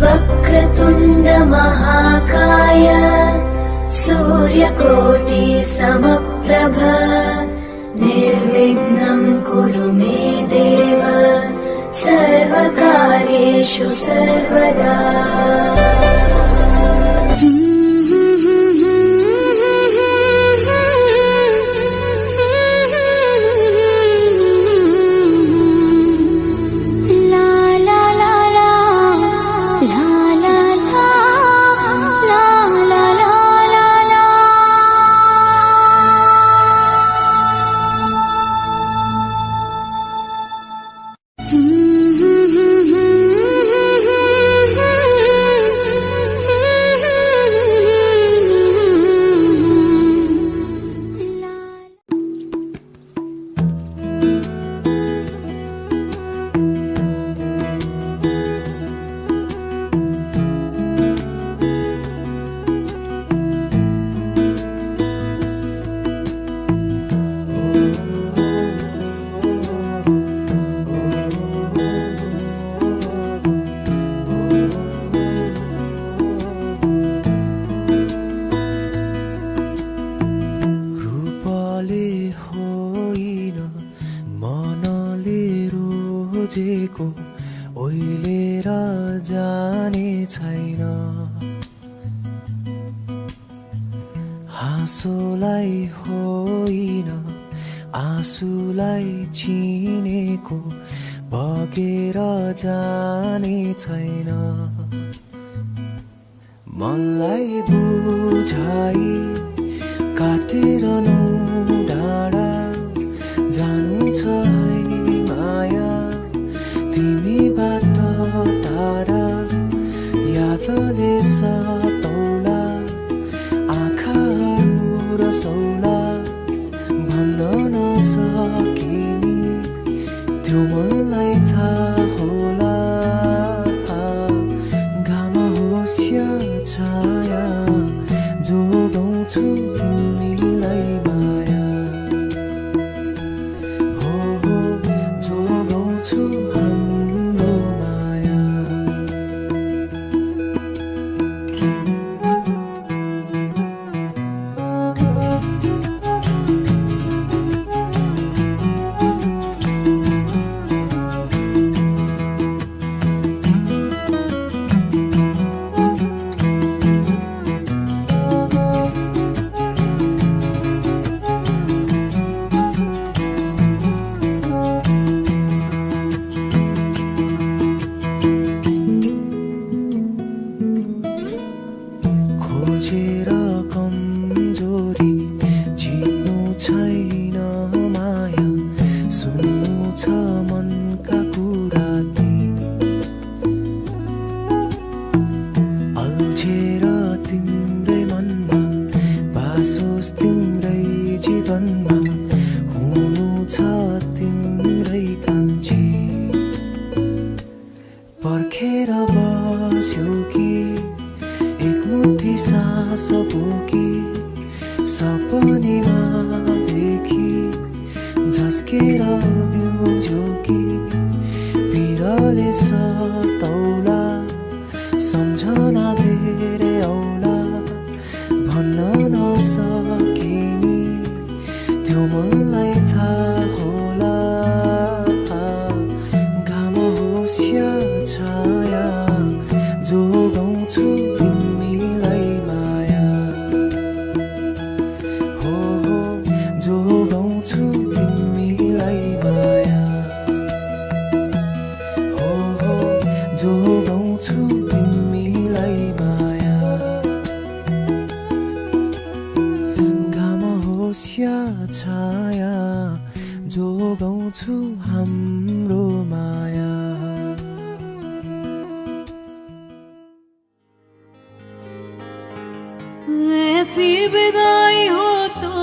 वक्रतुण्ड महाकाय सूर्यकोटि समप्रभ निर्विघ्नं कुरु मे देव सर्वकार्येषु सर्वदा। हाँसोलाई होइन आँसुलाई चिनेको बगेर जाने छैन। मनलाई बुझाई काटेर नौ डाँडा जानु छ है माया तिमीबाट टाढा यादले सतौला आँखाहरू रसौला भन्न नसकिने त्यो मनलाई थाहा होला। घाम होस् या छाया जोगाउँछु तिमीलाई माया हो जोगाउँछु हाम्रो माया। खोजेर कमजोरी जित्नु छैन माया सुन्नु छ मनका कुरा ती अल्झेर तिम्रै मनमा बासोस् तिम्रै जीवनमा हुनु छ तिम्रै कान्छी पर्खेर बस्यो कि एक मुठी सास बोकी सपनीमा देखी झस्केर बिउज्यो कि पिरले सतौला सम्झना धेरै औला भन्न नसकिने त्यो मनलाई थाहा होला। घाम होस् या छाया जोगाउँछु तिमीलाई माया हो जोगाउँछु तिमीलाई माया हो जोगाउँछु तिमीलाई माया। घाम होस् या छाया जोगाउँछु हाम्रो माया। ऐसी विदाई हो तो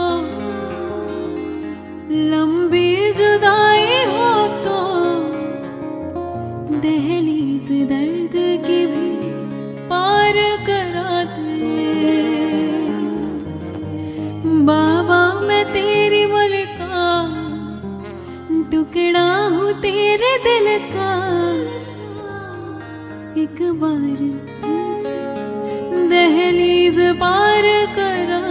लंबी जुदाई हो तो दहलीज दर्द की भी पार करा दे। बाबा मैं तेरी मलका टुकड़ा हूँ तेरे दिल का एक बार फिर से दहलीज पार करा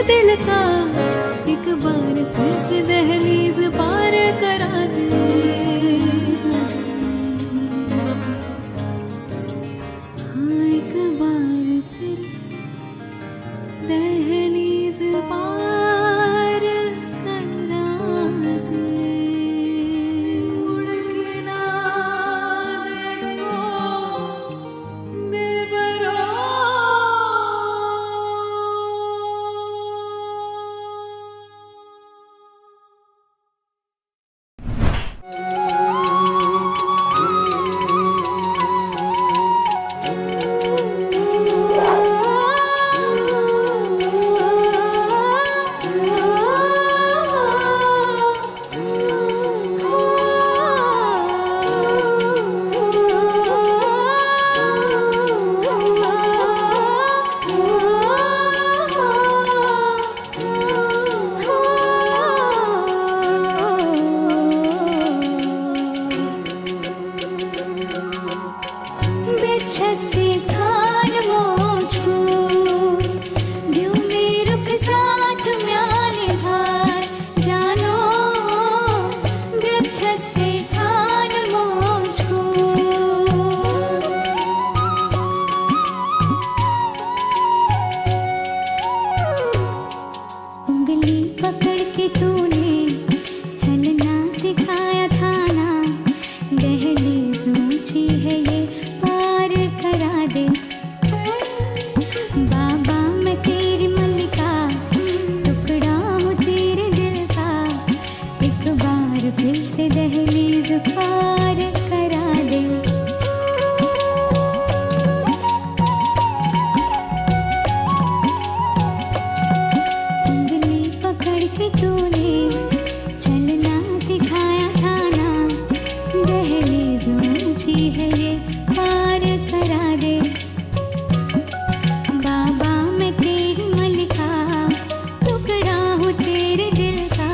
दिल का एक बार फिर से दहलीज पार करा दे हाँ एक बार फिर से दहलीज पार करा दे उड़ के ना देखो दिलबरो छसे खान मोझू दियो मेरुख साथ म्याने भार जानो छसे खान मोझू उंगली पकड़ के तूने चलना सिखाया था ना दहलीज ऊंची है ये करा दे बाबा मैं तेरी मल्लिका टुकड़ा हूँ तेरे दिल का एक बार फिर से दहलीज पार करा दे उंगली पकड़ के तूने चलना सिखाया था ना दहलीज ऊंची है ये पार करा दे बाबा मैं तेरी मल्लिका टुकड़ा हूँ तेरे दिल का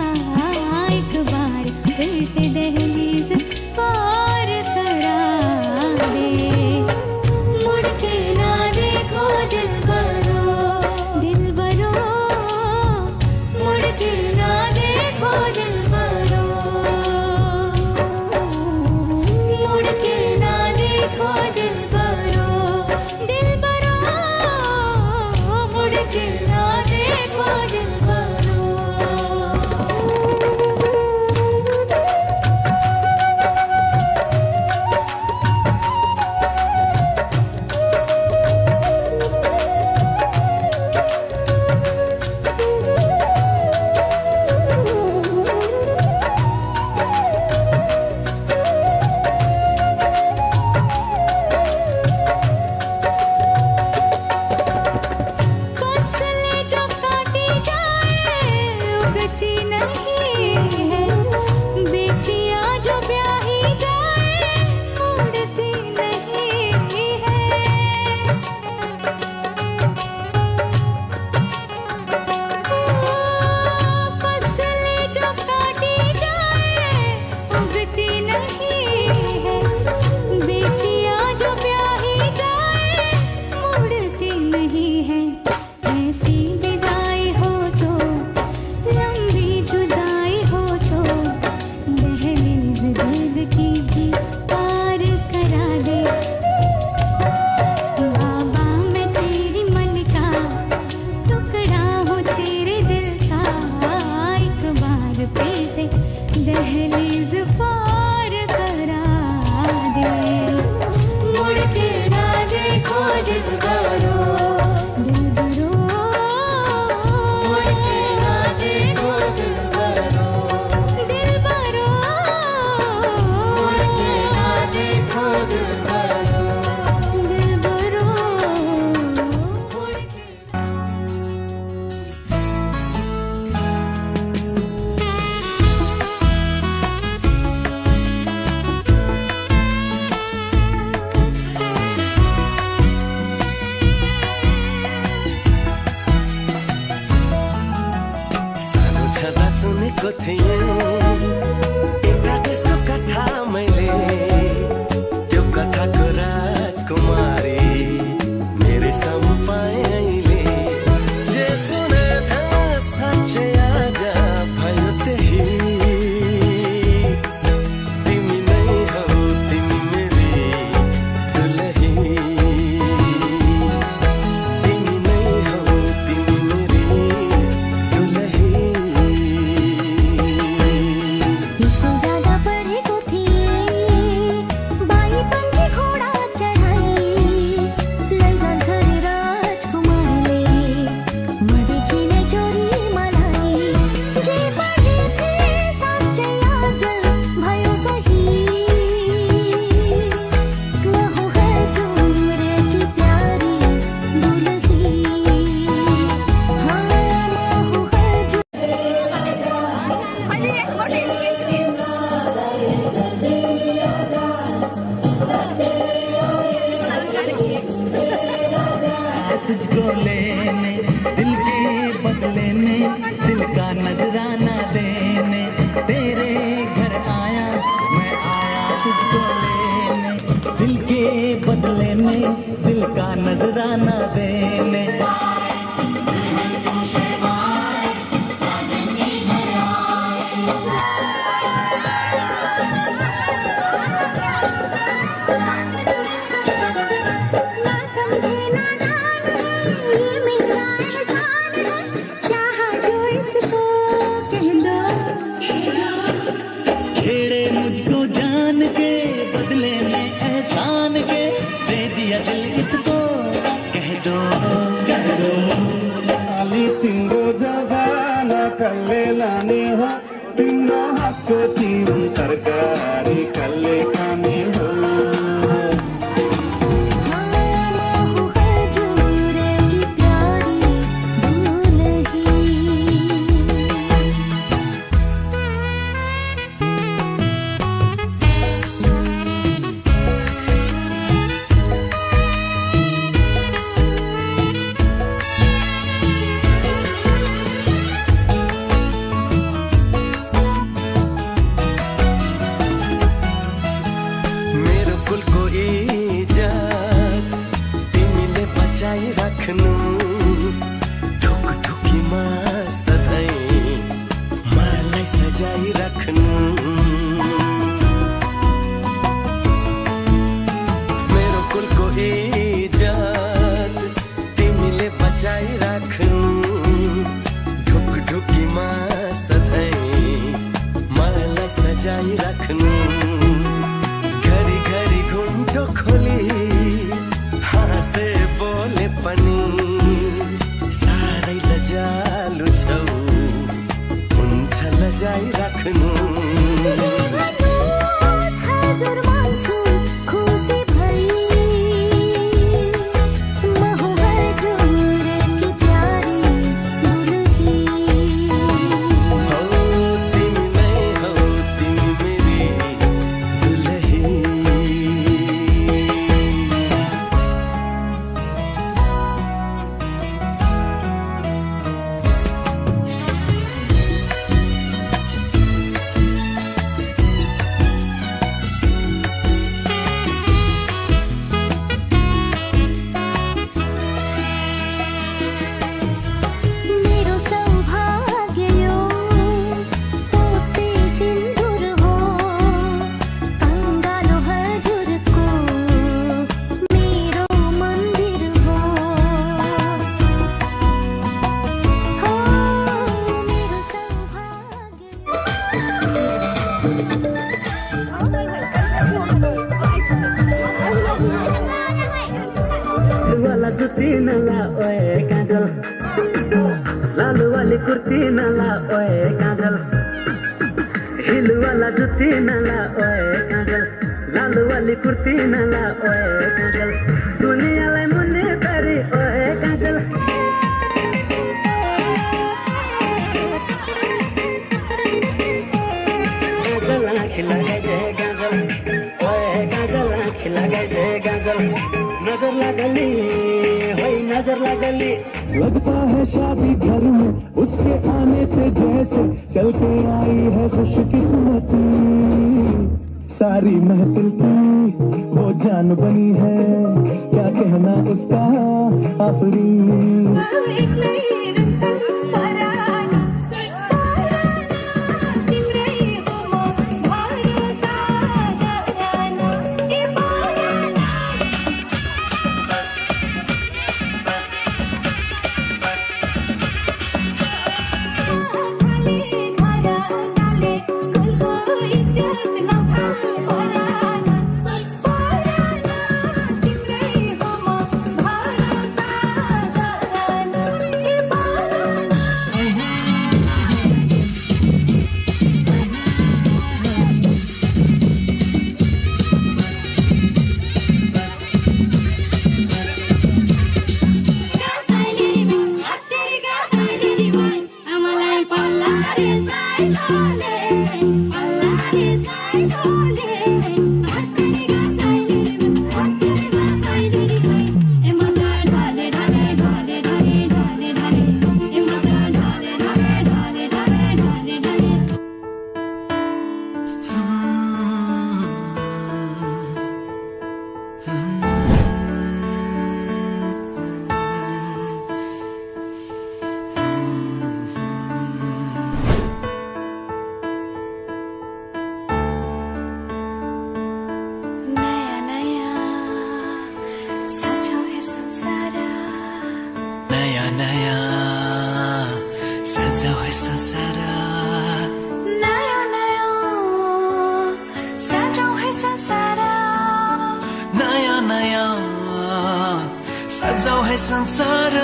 एक बार फिर से दहलीज पार करा दे मुड़ के ना देखो दिलबरो दिलबरो मुड़ के ना देखो दिलबरो मुड़ के ना देखो दिलबरो दिलबरो मुड़ के ना देखो दिलबरो दहलीज पार करा दे मुड़ के ना देखो दिलबरो दिलबरो मुड़ के ना देखो दिलबरो दिलबरो छेड़े मुझको जान के बदले में एहसान के दे दिया दिल किसको कह दो अलि तिम्रो जबाना कसले लाने हो तिम्रो हातको तिम्रो तरकारी कसले खाने हो लगता है शादी घर में उसके आने से जैसे चल के आई है खुशकिस्मती सारी महफिल की वो जान बनी है क्या कहना इसका आफरी है संसार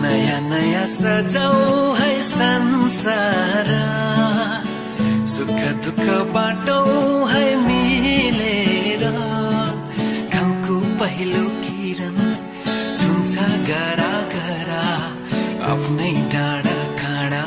नयाँ नयाँ सजाऊ है संसार सुख दुःख बाटौँ है मिलेर घामको पहिलो किरण छुन्छ गरा गरा आफ्नै डाँडा काँडा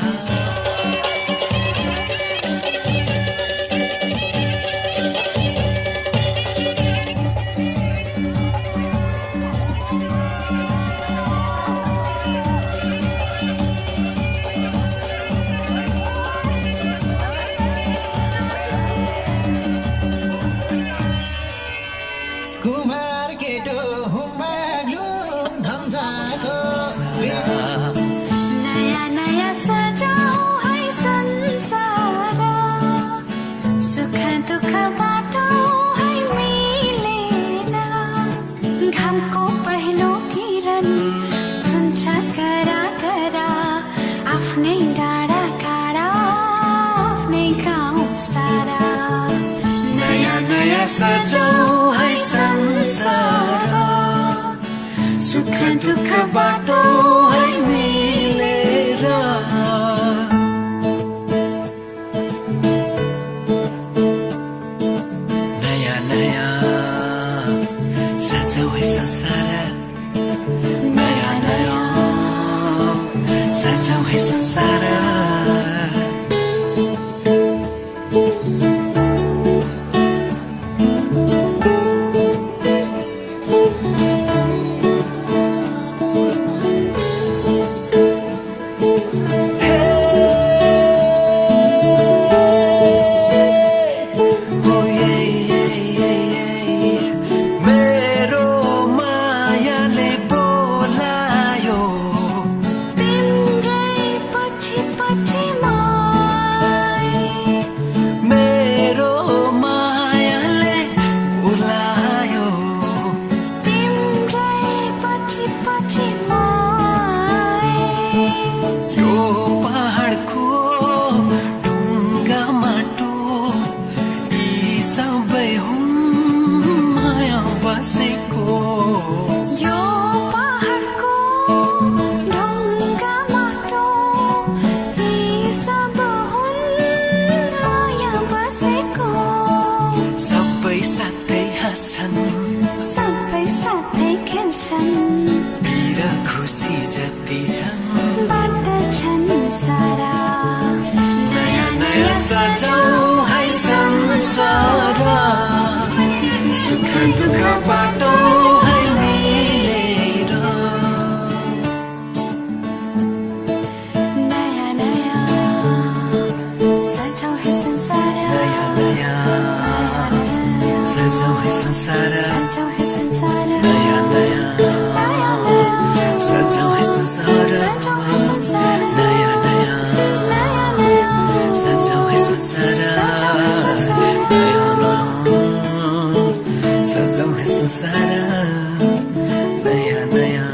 कुमार केटो हुम्बाग्लु धम्साको नयाँ नयाँ सजाऊ है संसार सुख दुःख बाटौँ है मिलेर घामको पहिलो किरण छुन्छ करा करा आफ्नै डाँडा काँडा आफ्नै गाउँ सारा नयाँ नयाँ सजाऊ है संसार सुख दुःख बाटो है मिलेर नयाँ नयाँ सजाऊ है संसार नयाँ नयाँ सजाऊ है संसार सबै साथै खेल्छन् वीर खुसी जति छन् बाँड्दछन् सारा नयाँ नयाँ सजाऊ है संसार सुख दुःख बाटो है मिलेर नयाँ नयाँ सजाऊ है संसार नयाँ नयाँ सजाऊ है संसार सजाऊ है संसार नयाँ नयाँ सजाऊ है संसार सजाऊ है संसार नयाँ नयाँ सजाऊ है संसार नयाँ नयाँ सजाऊ है संसार नयाँ नयाँ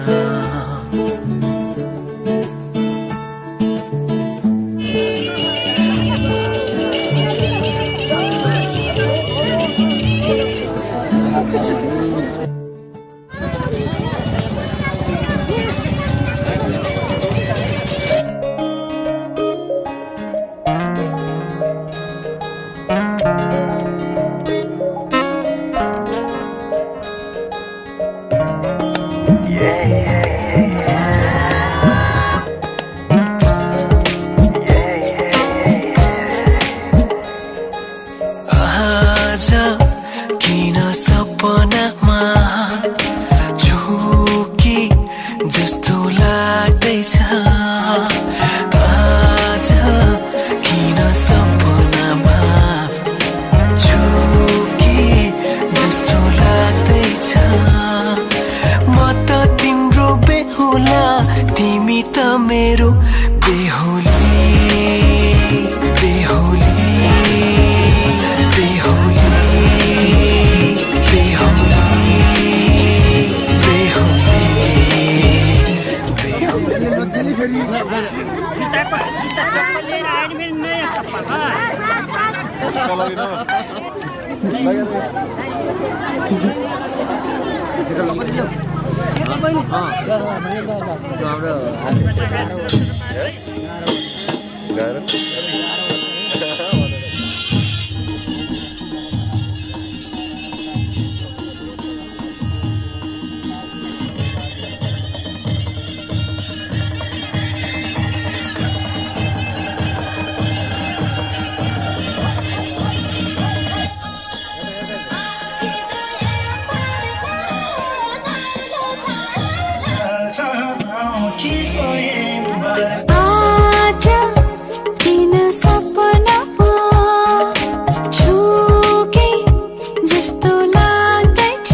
सपनामा झुकी जस्तो लाग्दैछ आज किन सपनामा झुकी जस्तो लाग्दैछ म त तिम्रो बेहुला तिमी त मेरो बेहुली बेहुली बेहुली बेहुली आजा किन सपनामा छुके जस्तो लाग्दैछ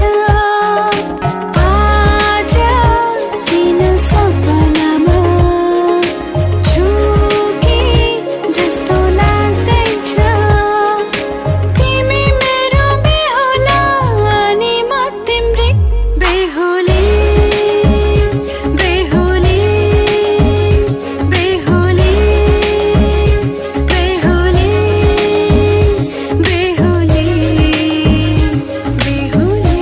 आजा किन सपनामा छुके जस्तो लाग्दैछ तिमी मेरो बेहुला अनि म तिम्रै बेहुली बेहुली बेहुली बेहुली बेहुली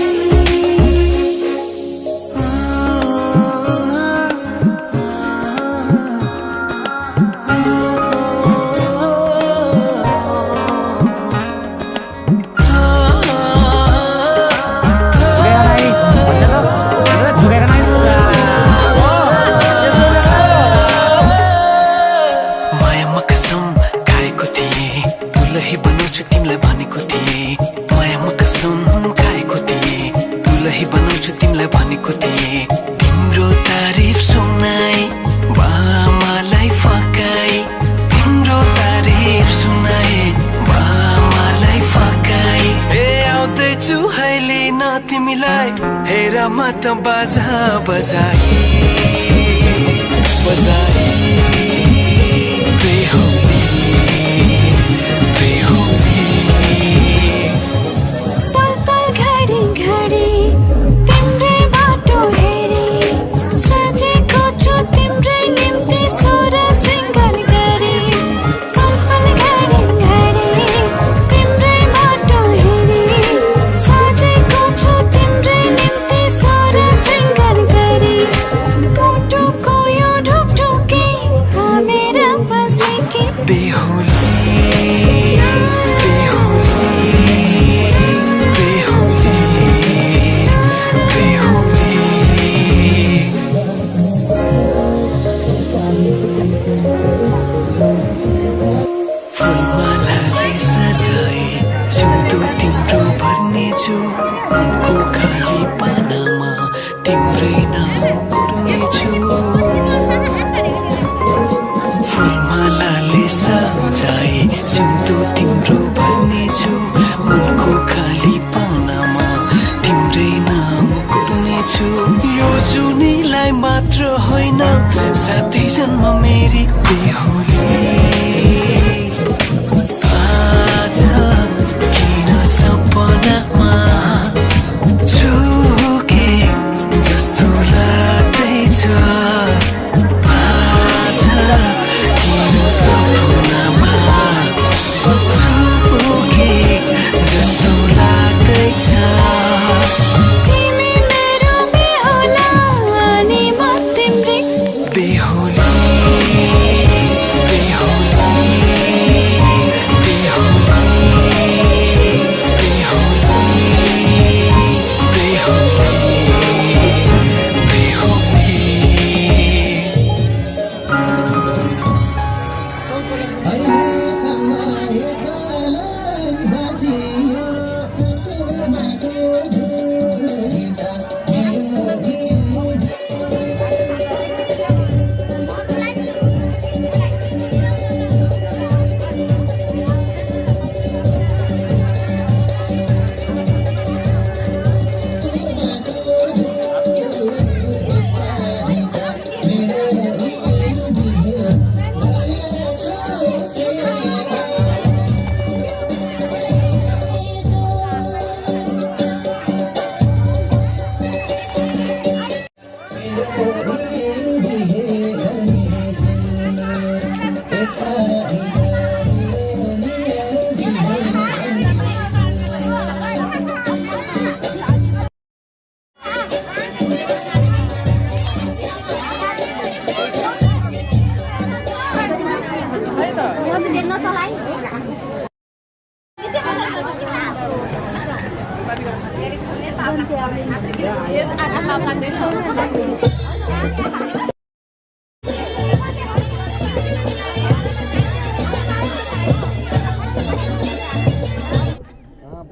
मायामा कसम खाएको थिएँ दुलही बनाउँछु तिमीलाई भनेको थिएँ मायामा कसम खाएको थिएँ दुलही बनाउँछु तिमीलाई भनेको थिएँ तिम्रो तारिफ सुनाई बामालाई फकाई तिम्रो तारिफ सुनाई बामालाई फकाई ए आउँदैछु अहिले न तिमीलाई हेर म त बाजा बजाई बजाई पल पल घडी घडी तिम्रै बाटो हेरी सजेको छु तिम्रै निम्ति सोर सिंगार गरी पल पल घडी घडी तिम्रै बाटो हेरी सजेको छु तिम्रै निम्ति सोर सिंगार गरी मुटुको यो ढुकढुकी थामेर बसेकी बेहुली बेहुली बेहुली बेहुली फुलमालाले सजाए सिउँदो तिम्रो भर्नेछु मनको खाली पानामा तिम्रै नाम कोर्नेछु फुलमालाले सजाए सिउँदो तिम्रो भर्नेछु मनको खाली पानामा तिम्रै नाम कोर्नेछु यो जुनीलाई मात्र होइन साथै जन्म मेरी बेहुली आजा किन सपनामा छुके जस्तो लाग्दैछ आजा किन सपनामा छुके जस्तो लाग्दैछ तिमी मेरो बेहुला अनि म तिम्रै बेहुली बेहुली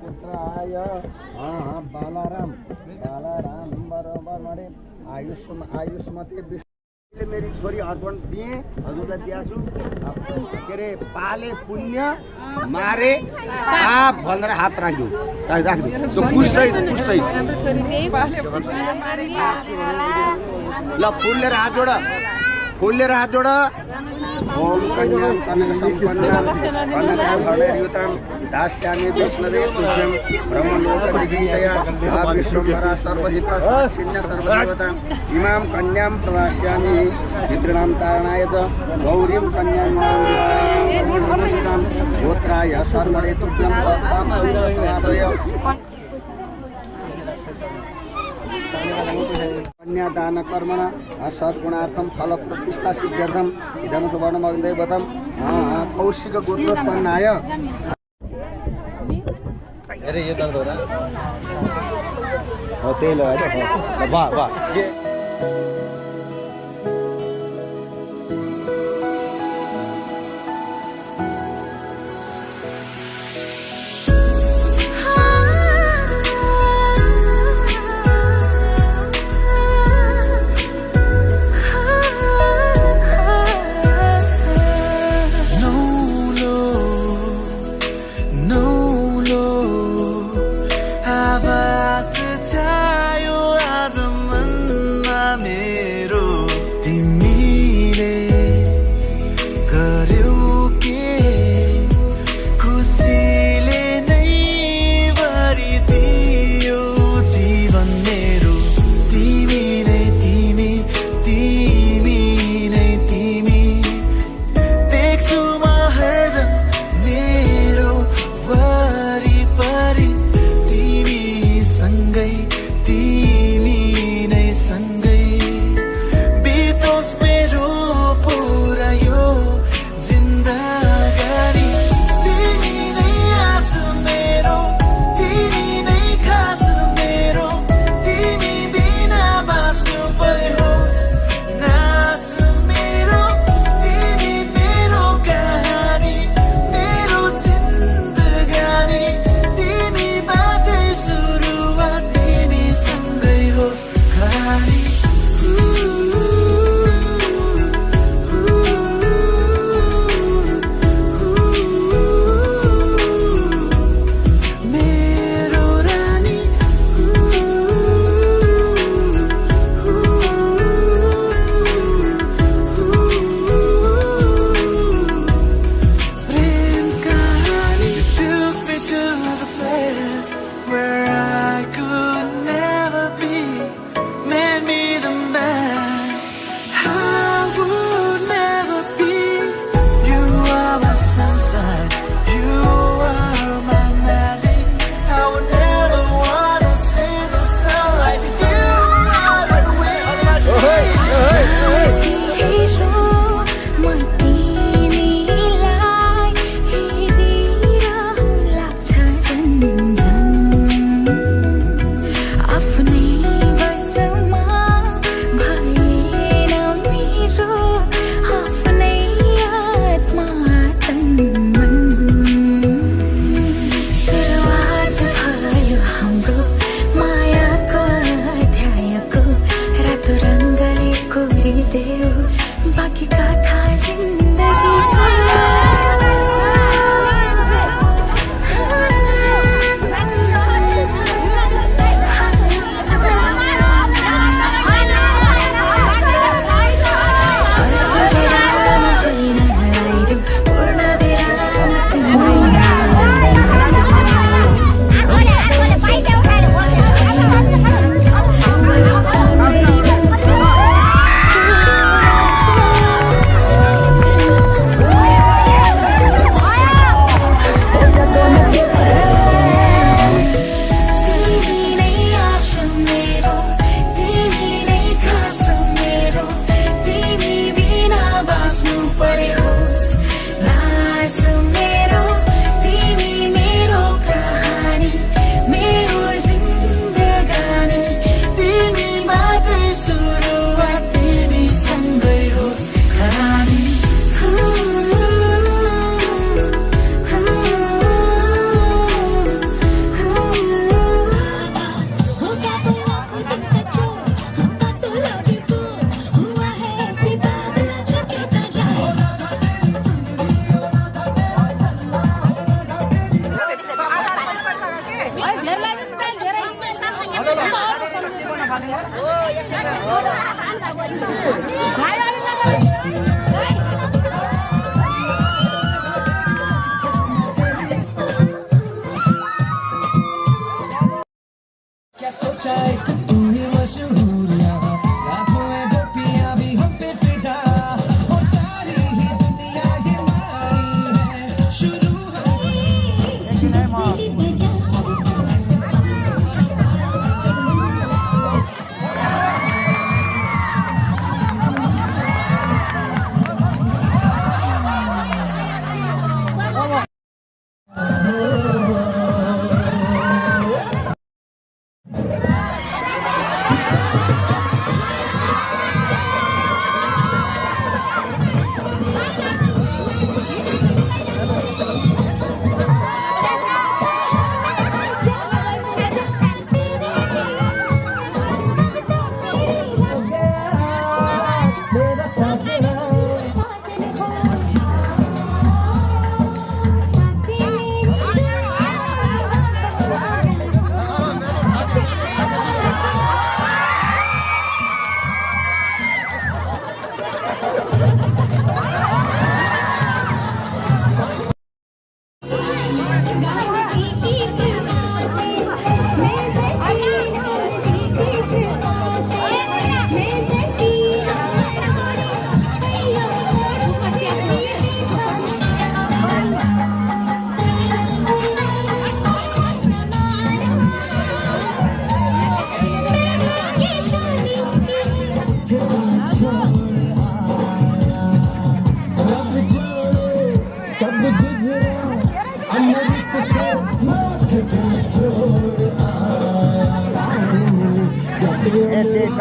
पुत्राय बालाराम बरोबर मरे आयुष्मते विष्णुले मेरी छोरी अर्पण दिएँ हजुरलाई दिएको छु के अरे पाले पुण्य मारे पाप भनेर हात राख्यो त्यो कुससहित ल फुलले हात जोड ओम कन्याम कनक सम्पन्नाम कनकाम हृदययुताम दास्यामि विष्णवे तुभ्यं ब्रह्मलोक दिवीशया विश्वम्भरा सर्वहिता साक्षिण्य सर्वदेवता इमां कन्यां प्रदास्यामि पितॄणां तारणाय च गौरीं कन्यां गोत्राय सर्वणे तुभ्यं दत्तां समादय कन्यादान कर्मण सद्गुणार्थम फल प्रतिष्ठा सिद्ध्यर्थम इदं सुवर्णमं दैवतम कौशिक गोत्रोत्पन्नाय अरे ये दर्द हो रहा है तेल है वाह वाह ये Amen.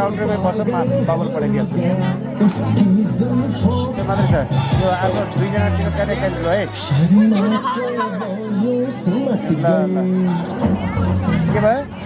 काउन्टर में बसम बबल परेको त्यो मात्रै छ यो अर्को 2 जना टिकट काट्दै क्यान्सल है ल के भयो